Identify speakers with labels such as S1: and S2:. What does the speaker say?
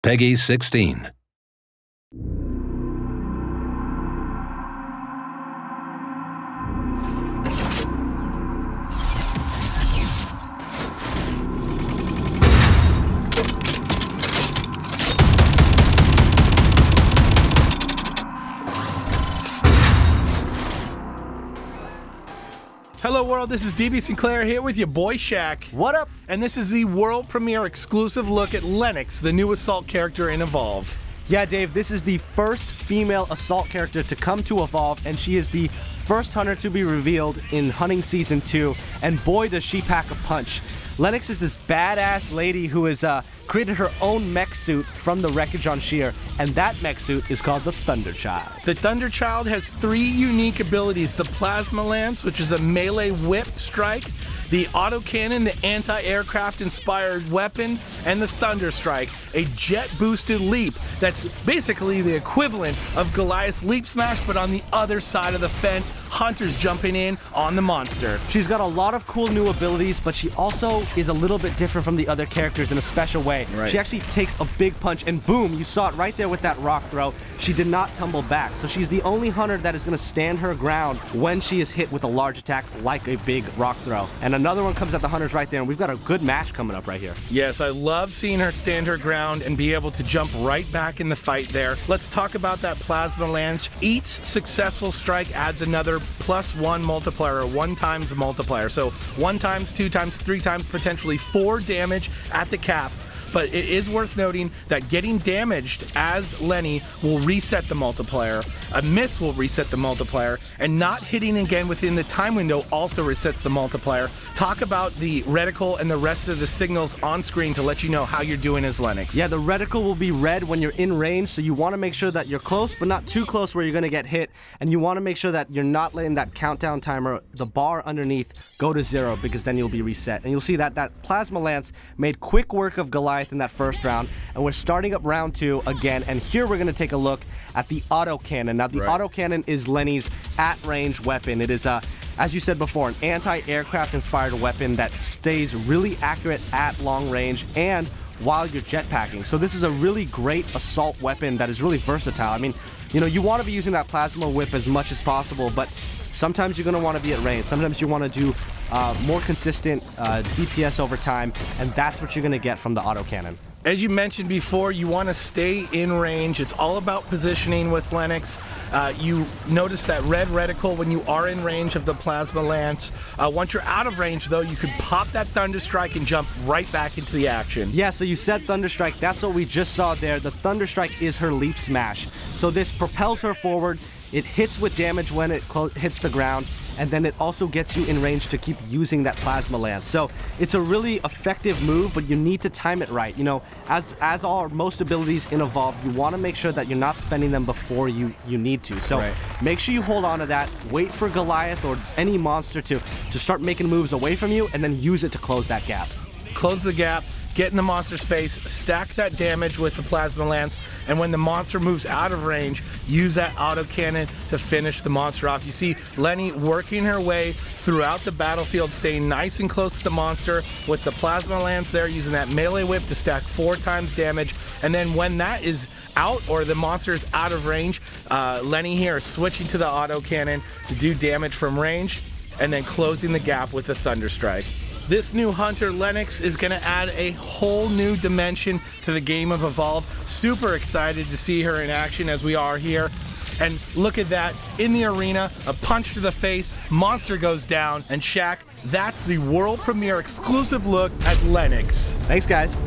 S1: Peggy 16.
S2: Hello world, this is DB Sinclair here with your boy Shaq.
S3: What up?
S2: And this is the world premiere exclusive look at Lennox, the new Assault character in Evolve.
S3: Yeah, Dave, this is the first female Assault character to come to Evolve, and she is the first hunter to be revealed in Hunting Season 2, and boy does she pack a punch. Lennox is this badass lady who has created her own mech suit from the wreckage on Sheer, and that mech suit is called the Thunderchild.
S2: The Thunderchild has 3 unique abilities: the Plasma Lance, which is a melee whip strike, the Autocannon, the anti-aircraft inspired weapon, and the Thunder Strike, a jet-boosted leap that's basically the equivalent of Goliath's Leap Smash, but on the other side of the fence, hunters jumping in on the monster.
S3: She's got a lot of cool new abilities, but she also is a little bit different from the other characters in a special way.
S2: Right.
S3: She actually takes a big punch, and boom, you saw it right there with that rock throw. She did not tumble back, so she's the only hunter that is going to stand her ground when she is hit with a large attack like a big rock throw. And another one comes at the hunters right there, and we've got a good match coming up right here.
S2: Yes, I love seeing her stand her ground and be able to jump right back in the fight there. Let's talk about that Plasma Lance. Each successful strike adds another +1 multiplier, or 1 times multiplier. So 1 times, 2 times, 3 times, potentially 4 damage at the cap. But it is worth noting that getting damaged as Lenny will reset the multiplier, a miss will reset the multiplier, and not hitting again within the time window also resets the multiplier. Talk about the reticle and the rest of the signals on screen to let you know how you're doing as Lennox.
S3: Yeah, the reticle will be red when you're in range, so you want to make sure that you're close, but not too close where you're going to get hit, and you want to make sure that you're not letting that countdown timer, the bar underneath, go to 0, because then you'll be reset. And you'll see that that Plasma Lance made quick work of Goliath in that first round, and we're starting up round 2 again, and here we're going to take a look at the Autocannon. Now, the Autocannon is Lenny's at-range weapon. It is, as you said before, an anti-aircraft inspired weapon that stays really accurate at long range and while you're jetpacking. So this is a really great assault weapon that is really versatile. I mean, you know, you want to be using that plasma whip as much as possible, but sometimes you're going to want to be at range. Sometimes you want to do more consistent DPS over time, and that's what you're going to get from the Autocannon.
S2: As you mentioned before, you want to stay in range. It's all about positioning with Lennox. You notice that red reticle when you are in range of the Plasma Lance. Once you're out of range, though, you can pop that Thunder Strike and jump right back into the action.
S3: Yeah, so you said Thunder Strike. That's what we just saw there. The Thunder Strike is her Leap Smash. So this propels her forward. It hits with damage when it hits the ground, and then it also gets you in range to keep using that Plasma Lance. So it's a really effective move, but you need to time it right. You know, as are most abilities in Evolve, you want to make sure that you're not spending them before you need to. So make sure you hold on to that, wait for Goliath or any monster to start making moves away from you, and then use it to close that gap.
S2: Close the gap, get in the monster's face, stack that damage with the Plasma Lance, and when the monster moves out of range, use that Autocannon to finish the monster off. You see Lenny working her way throughout the battlefield, staying nice and close to the monster with the Plasma Lance there, using that melee whip to stack 4 times damage. And then when that is out, or the monster is out of range, Lenny here is switching to the Autocannon to do damage from range, and then closing the gap with the Thunder Strike. This new hunter, Lennox, is going to add a whole new dimension to the game of Evolve. Super excited to see her in action as we are here. And look at that, in the arena, a punch to the face, monster goes down, and Shaq, that's the world premiere exclusive look at Lennox.
S3: Thanks, guys.